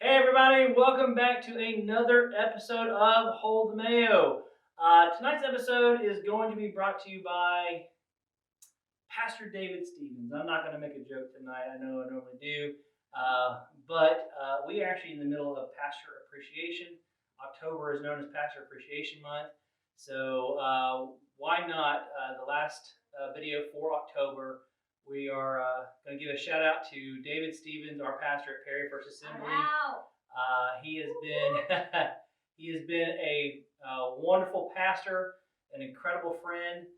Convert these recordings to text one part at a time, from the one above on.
Hey everybody, welcome back to another episode of Hold the Mayo. Tonight's episode is going to be brought to you by Pastor David Stevens. I'm not going to make a joke tonight, I know I normally do, but we are actually in the middle of Pastor Appreciation. October is known as Pastor Appreciation Month, so why not the last video for October. We are going to give a shout out to David Stevens, our pastor at Perry First Assembly. He has been a wonderful pastor, an incredible friend,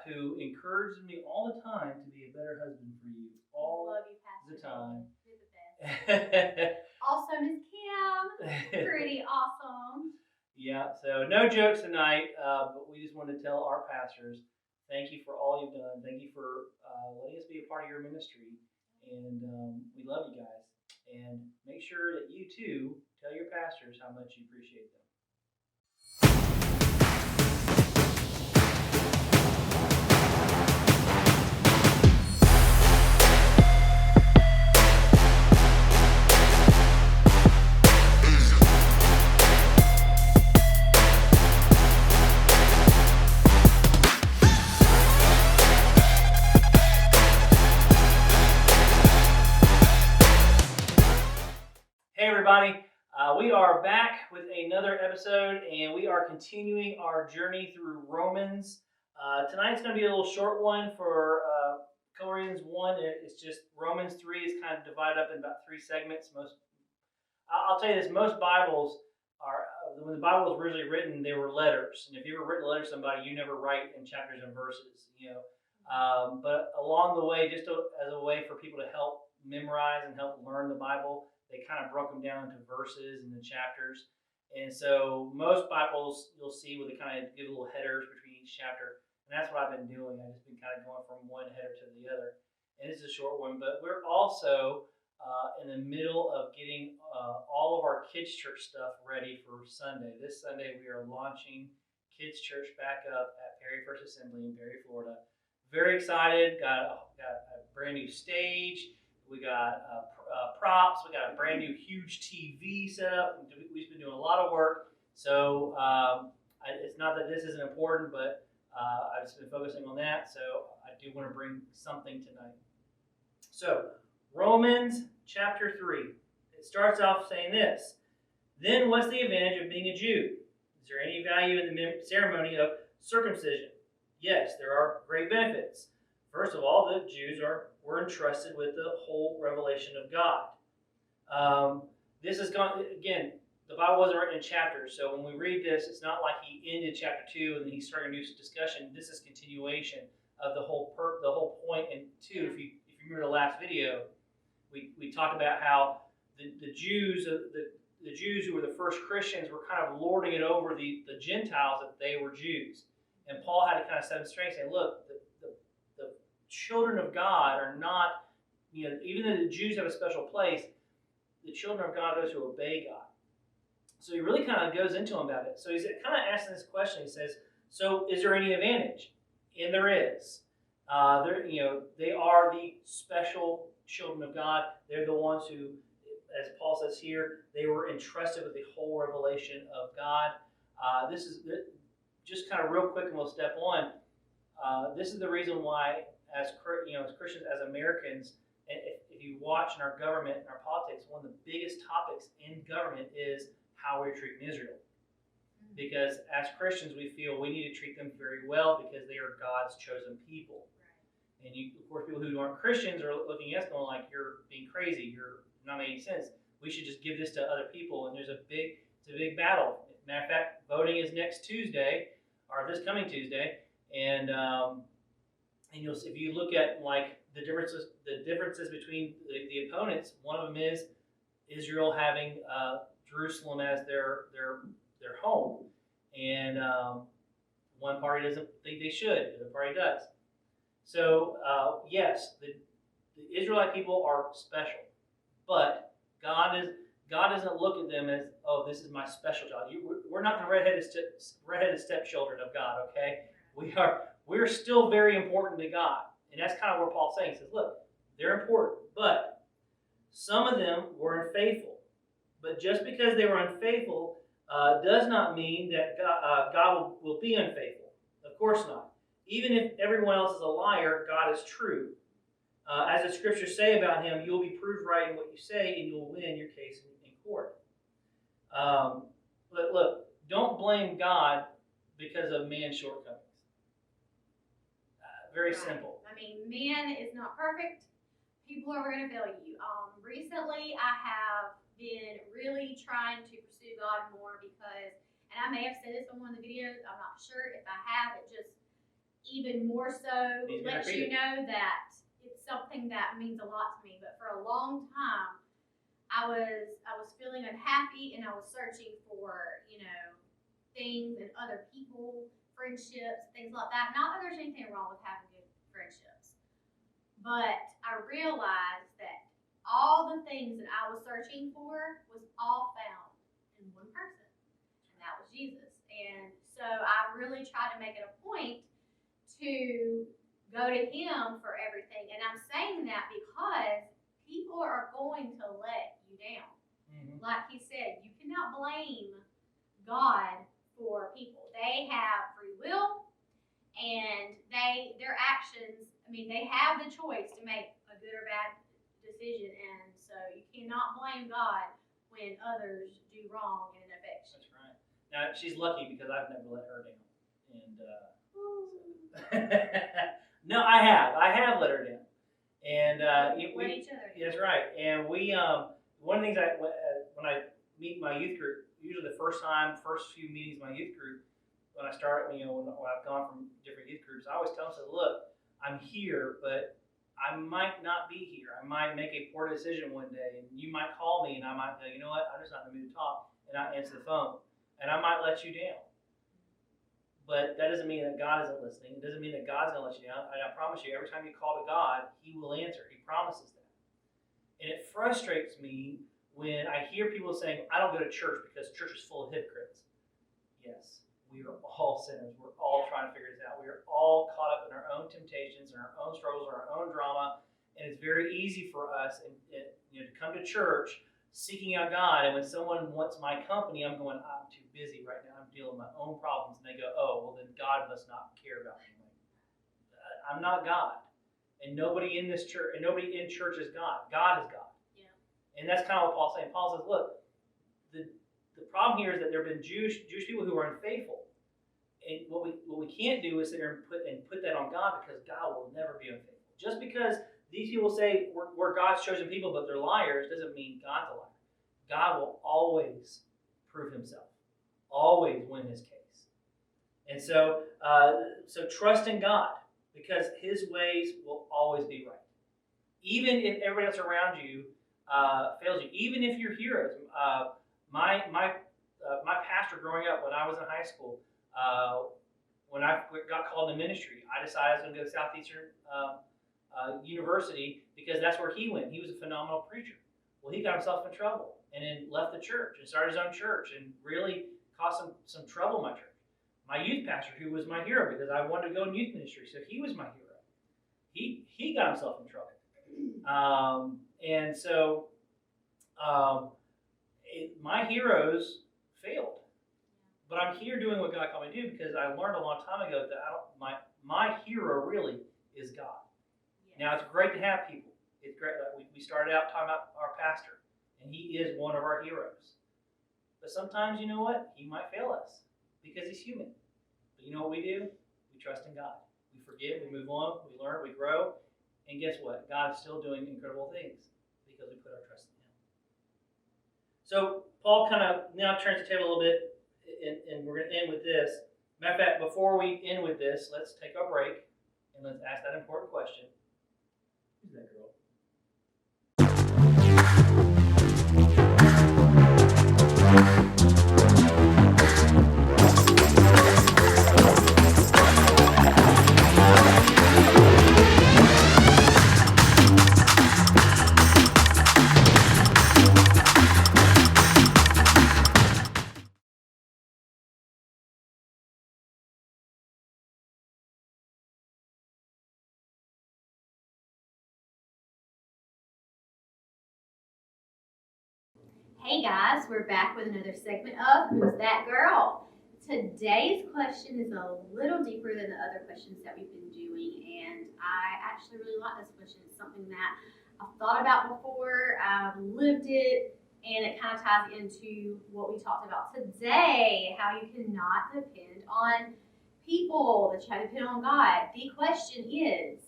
who encourages me all the time to be a better husband for you. Love you, Pastor. The time. You're the best. Also, Miss Kim, pretty awesome. Yeah. So no jokes tonight, but we just want to tell our pastors, thank you for all you've done. Thank you for letting us be a part of your ministry. And we love you guys. And make sure that you too tell your pastors how much you appreciate them. Hey everybody, we are back with another episode, and we are continuing our journey through Romans. Tonight's going to be a little short one for a couple reasons. One, it's just Romans 3 is kind of divided up in about 3 segments. I'll tell you this, most Bibles are, when the Bible was originally written, they were letters. And if you ever written a letter to somebody, you never write in chapters and verses, But along the way, just as a way for people to help memorize and help learn the Bible, they kind of broke them down into verses and the chapters. And so most Bibles you'll see where they kind of give little headers between each chapter. And that's what I've been doing. I've just been kind of going from one header to the other. And it's a short one, but we're also in the middle of getting all of our kids' church stuff ready for Sunday. This Sunday we are launching kids' church back up at Perry First Assembly in Perry, Florida. Very excited. Got a brand new stage. We got props. We got a brand new huge TV set up. We've been doing a lot of work. So it's not that this isn't important, but I've just been focusing on that. So I do want to bring something tonight. So Romans chapter 3. It starts off saying this. Then what's the advantage of being a Jew? Is there any value in the ceremony of circumcision? Yes, there are great benefits. First of all, the Jews were entrusted with the whole revelation of God. This is gone again. The Bible wasn't written in chapters, so when we read this, it's not like he ended chapter 2 and then he started a new discussion. This is continuation of the whole point. And 2, if you remember the last video, we talked about how the Jews who were the first Christians were kind of lording it over the Gentiles that they were Jews. And Paul had to kind of set them straight, saying, look, the children of God are not, even though the Jews have a special place, the children of God are those who obey God. So he really kind of goes into them about it. So he's kind of asking this question. He says, so is there any advantage? And there is. They are the special children of God. They're the ones who, as Paul says here, they were entrusted with the whole revelation of God. This is just kind of real quick, and we'll step on. This is the reason why, as Christians, as Americans, and if you watch in our government and our politics, one of the biggest topics in government is how we're treating Israel. Because as Christians, we feel we need to treat them very well because they are God's chosen people. Right. And of course, people who aren't Christians are looking at us going like, you're being crazy, you're not making sense. We should just give this to other people, and it's a big battle. Matter of fact, voting is next Tuesday, or this coming Tuesday, and you'll see, if you look at like the differences between the opponents, one of them is Israel having Jerusalem as their home, and one party doesn't think they should, the other party does. So yes, the Israelite people are special, but God doesn't look at them as, oh, this is my special child. We're not the redheaded stepchildren of God, okay? We're still very important to God. And that's kind of where Paul's saying. He says, look, they're important, but some of them were unfaithful. But just because they were unfaithful does not mean that God will be unfaithful. Of course not. Even if everyone else is a liar, God is true. As the scriptures say about him, you'll be proved right in what you say, and you'll win your case in court. But look, don't blame God because of man's shortcomings. Very simple. I mean, man is not perfect. People are going to fail you. Recently, I have been really trying to pursue God more because, and I may have said this on one of the videos, I'm not sure if I have, it just even more so lets you know that it's something that means a lot to me. But for a long time, I was feeling unhappy and I was searching for, things and other people, friendships, things like that. Not that there's anything wrong with having good friendships, but I realized that all the things that I was searching for was all found in one person, and that was Jesus. And so I really try to make it a point to go to him for everything. And I'm saying that because people are going to let you down. Mm-hmm. Like he said, you cannot blame God for people. They have free will, and their actions, they have the choice to make a good or bad decision, and so you cannot blame God when others do wrong and it affects you. That's right. Now, she's lucky because I've never let her down. And no, I have let her down. And we let each other down. That's right. And we one of the things when I meet my youth group, usually the first few meetings of my youth group, when I start, when I've gone from different youth groups, I always tell them, look, I'm here, but I might not be here. I might make a poor decision one day, and you might call me, and I might go, you know what, I'm just not in the mood to talk, and I answer the phone, and I might let you down. But that doesn't mean that God isn't listening. It doesn't mean that God's going to let you down. And I promise you, every time you call to God, He will answer. He promises that. And it frustrates me when I hear people saying, I don't go to church because church is full of hypocrites. Yes, we are all sinners. We're all trying to figure this out. We are all caught up in our own temptations and our own struggles and our own drama. And it's very easy for us to come to church seeking out God. And when someone wants my company, I'm going, I'm too busy right now. I'm dealing with my own problems. And they go, oh, well, then God must not care about me. I'm not God. And nobody in this church, and nobody in church is God. God is God. Yeah. And that's kind of what Paul's saying. Paul says, look, the problem here is that there have been Jewish people who are unfaithful. And what we can't do is sit there and put that on God, because God will never be unfaithful. Just because these people say we're God's chosen people, but they're liars, doesn't mean God's a liar. God will always prove himself, always win his case. And so trust in God, because his ways will always be right. Even if everybody else around you fails you, even if you're heroes. My pastor growing up when I was in high school, when I got called to ministry, I decided I was going to go to Southeastern University because that's where he went. He was a phenomenal preacher. Well, he got himself in trouble and then left the church and started his own church and really caused some trouble in my church. My youth pastor, who was my hero because I wanted to go in youth ministry, so he was my hero. He got himself in trouble. My heroes failed. But I'm here doing what God called me to do because I learned a long time ago that my hero really is God. Yes. Now, it's great to have people. It's great. We started out talking about our pastor, and he is one of our heroes. But sometimes, you know what? He might fail us because he's human. But you know what we do? We trust in God. We forgive, we move on, we learn, we grow. And guess what? God is still doing incredible things because we put our trust in him. So Paul kind of now turns the table a little bit, and we're going to end with this. Matter of fact, before we end with this, let's take our break and let's ask that important question. Who's that girl? Hey guys, we're back with another segment of Who's That Girl? Today's question is a little deeper than the other questions that we've been doing, and I actually really like this question. It's something that I've thought about before, I've lived it, and it kind of ties into what we talked about today, how you cannot depend on people, that you have to depend on God. The question is,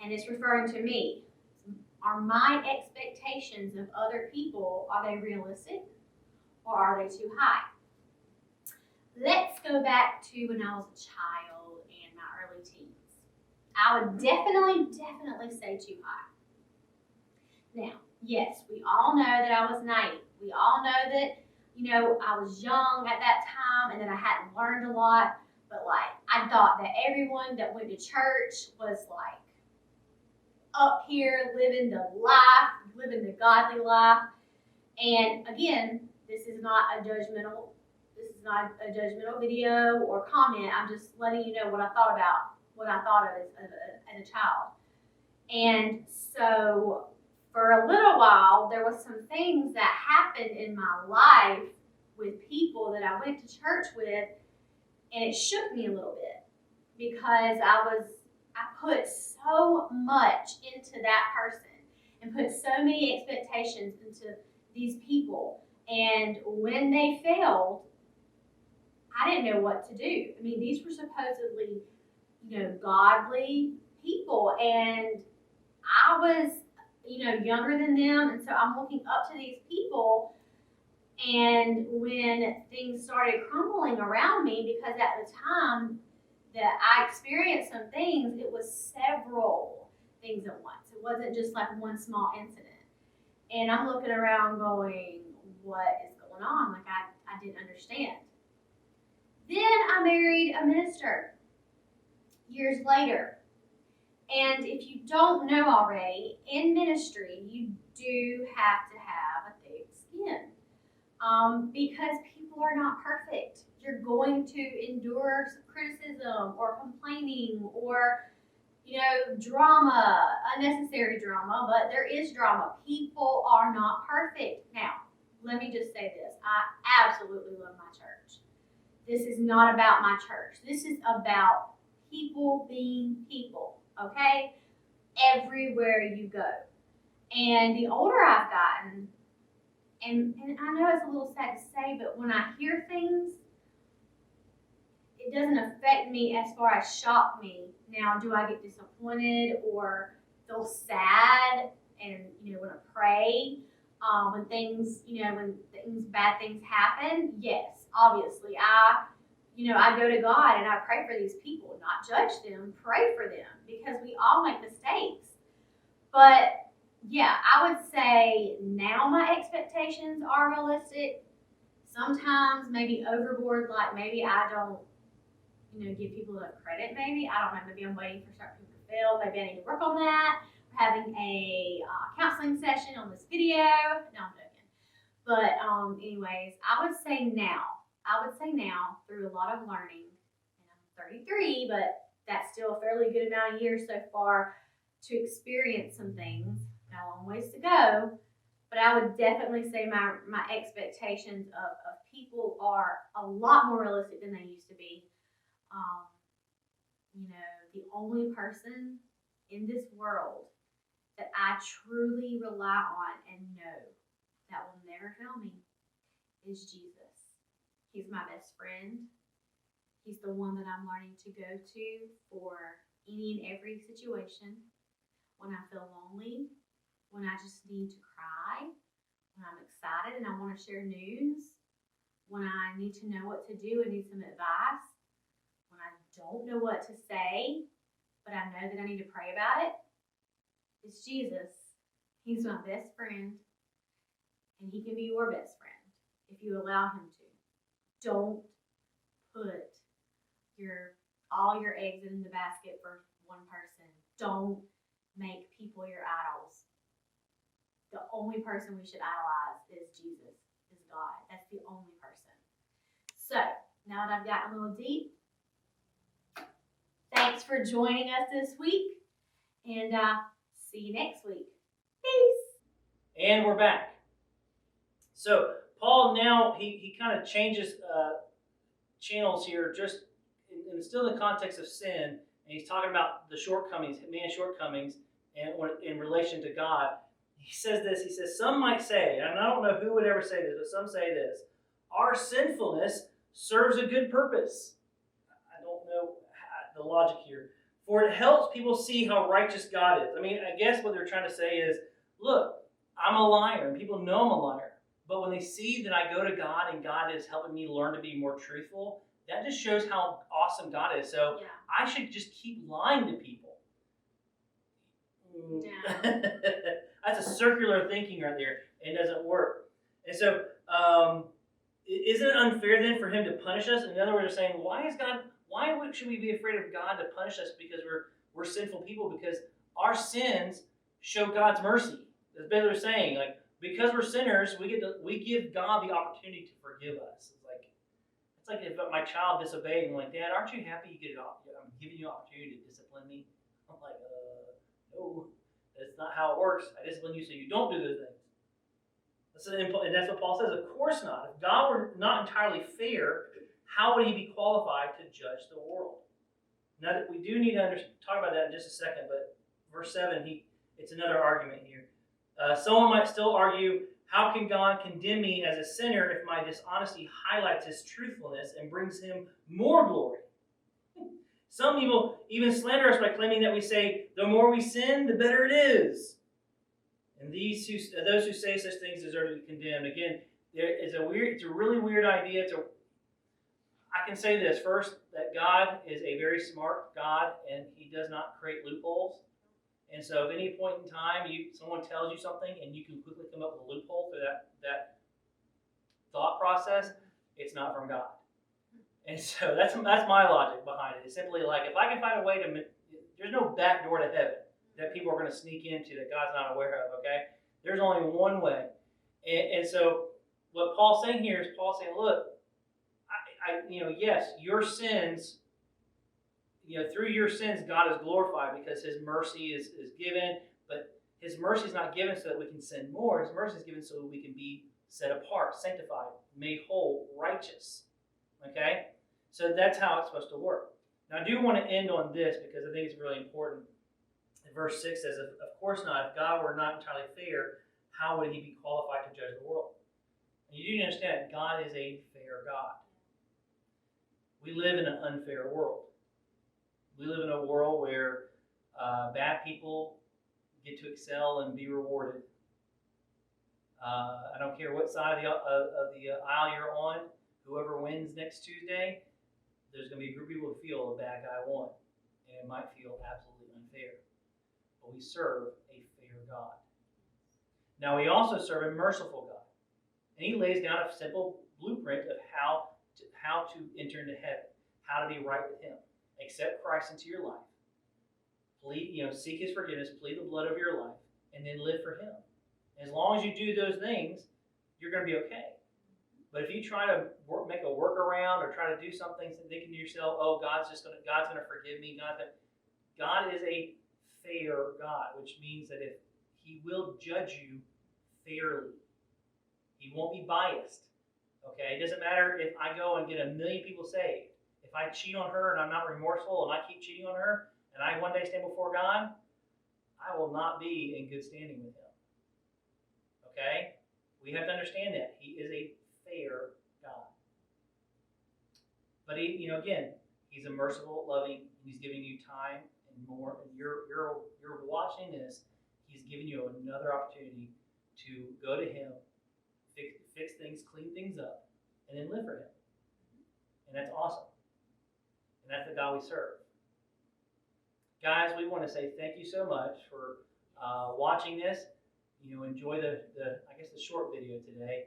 and it's referring to me, are my expectations of other people, are they realistic or are they too high? Let's go back to when I was a child and my early teens. I would definitely say too high. Now, yes, we all know that I was naive. We all know that, I was young at that time and that I hadn't learned a lot. But I thought that everyone that went to church was up here living the life, living the godly life. And again, this is not a judgmental video or comment. I'm just letting you know what I thought of as a child. And so for a little while, there was some things that happened in my life with people that I went to church with, and it shook me a little bit because I put so much into that person and put so many expectations into these people. And when they failed, I didn't know what to do. I mean, these were supposedly, godly people. And I was, younger than them. And so I'm looking up to these people. And when things started crumbling around me, because at the time that I experienced some things, it was several things at once. It wasn't just one small incident. And I'm looking around going, what is going on? I didn't understand. Then I married a minister years later. And if you don't know already, in ministry, you do have to have a thick skin. Because people are not perfect. You're going to endure criticism or complaining or, drama, unnecessary drama, but there is drama. People are not perfect. Now, let me just say this. I absolutely love my church. This is not about my church. This is about people being people, okay? Everywhere you go. And the older I've gotten, and I know it's a little sad to say, but when I hear things, it doesn't affect me as far as shock me. Now, do I get disappointed or feel sad and, want to pray when things, bad things happen? Yes, obviously. I go to God and I pray for these people, not judge them, pray for them, because we all make mistakes. But yeah, I would say now my expectations are realistic. Sometimes maybe overboard, maybe I don't, give people enough credit maybe. I don't know, maybe I'm waiting for certain people to fail. Maybe I need to work on that. We're having a counseling session on this video. No, I'm joking. But anyways, I would say now, through a lot of learning, and I'm 33, but that's still a fairly good amount of years so far to experience some things. Got a long ways to go, but I would definitely say my expectations of people are a lot more realistic than they used to be. The only person in this world that I truly rely on and know that will never fail me is Jesus. He's my best friend. He's the one that I'm learning to go to for any and every situation. When I feel lonely, when I just need to cry, when I'm excited and I want to share news, when I need to know what to do and need some advice, when I don't know what to say, but I know that I need to pray about it, it's Jesus. He's my best friend, and he can be your best friend if you allow him to. Don't put all your eggs in the basket for one person. Don't make people your idols. The only person we should idolize is Jesus, is God. That's the only person. So, now that I've gotten a little deep, thanks for joining us this week, and see you next week. Peace. And we're back. So Paul now he kind of changes channels here, just and still in the context of sin, and he's talking about the shortcomings, man's shortcomings, and in relation to God. He says this. He says, "Some might say, and I don't know who would ever say this, but some say this: our sinfulness serves a good purpose." I don't know the logic here. For it helps people see how righteous God is. I mean, I guess what they're trying to say is, look, I'm a liar, and people know I'm a liar. But when they see that I go to God and God is helping me learn to be more truthful, that just shows how awesome God is. So Yeah. I should just keep lying to people. Yeah. That's a circular thinking right there. It doesn't work. And so, isn't it unfair then for Him to punish us? In other words, they're saying, why should we be afraid of God to punish us because we're sinful people? Because our sins show God's mercy. That's basically what they're saying. Like, because we're sinners, we give God the opportunity to forgive us. It's like if my child disobeyed and like, Dad, aren't you happy you get it off? I'm giving you an opportunity to discipline me. I'm like, no, that's not how it works. I discipline you so you don't do those things. And that's what Paul says. Of course not. If God were not entirely fair, how would He be qualified to judge the world? Now that we do need to talk about that in just a second, but verse 7, it's another argument here. Someone might still argue, how can God condemn me as a sinner if my dishonesty highlights His truthfulness and brings Him more glory? Some people even slander us by claiming that we say, the more we sin, the better it is. And those who say such things deserve to be condemned. Again, it's a really weird idea. I can say this first, that God is a very smart God, and He does not create loopholes. And so at any point in time, someone tells you something, and you can quickly come up with a loophole through that thought process, it's not from God. And so that's my logic behind it. It's simply like, if I can find a way there's no back door to heaven that people are going to sneak into that God's not aware of, okay? There's only one way. And so what Paul's saying here is Paul saying, look, yes, your sins, through your sins, God is glorified because His mercy is given, but His mercy is not given so that we can sin more. His mercy is given so that we can be set apart, sanctified, made whole, righteous. Okay? So that's how it's supposed to work. Now, I do want to end on this because I think it's really important. Verse 6 says, of course not. If God were not entirely fair, how would He be qualified to judge the world? And you do understand that God is a fair God. We live in an unfair world. We live in a world where bad people get to excel and be rewarded. I don't care what side of the aisle you're on. Whoever wins next Tuesday, there's going to be a group of people who feel the bad guy won. And it might feel absolutely unfair. But we serve a fair God. Now, we also serve a merciful God. And He lays down a simple blueprint of how to enter into heaven, how to be right with Him. Accept Christ into your life. Seek His forgiveness, plead the blood of your life, and then live for Him. As long as you do those things, you're going to be okay. But if you try to make a workaround or try to do something thinking to yourself, oh, God's going to forgive me, God is a fair God, which means that if He will judge you fairly. He won't be biased. Okay? It doesn't matter if I go and get 1 million people saved. If I cheat on her and I'm not remorseful and I keep cheating on her and I one day stand before God, I will not be in good standing with Him. Okay? We have to understand that. He is a fair God. But again, He's a merciful, loving, He's giving you time and more. And you're watching this. He's giving you another opportunity to go to Him, fix things, clean things up, and then live for Him. And that's awesome. And that's the God we serve. Guys, we want to say thank you so much for watching this. Enjoy the short video today.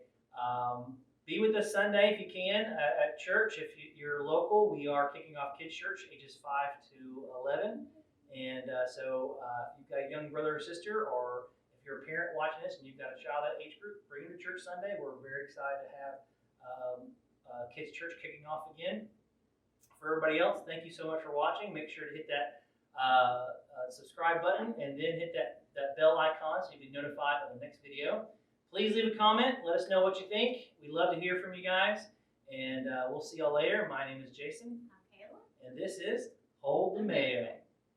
Be with us Sunday if you can at church. If you're local, we are kicking off kids' church ages 5 to 11. And so if you've got a young brother or sister, or if you're a parent watching this and you've got a child that age group, bring them to church Sunday. We're very excited to have kids' church kicking off again. For everybody else, thank you so much for watching. Make sure to hit that subscribe button and then hit that bell icon so you can be notified of the next video. please leave a comment. Let us know what you think. We love to hear from you guys. And we'll see y'all later. My name is Jason. I'm Kayla. And this is Hold the Mayo.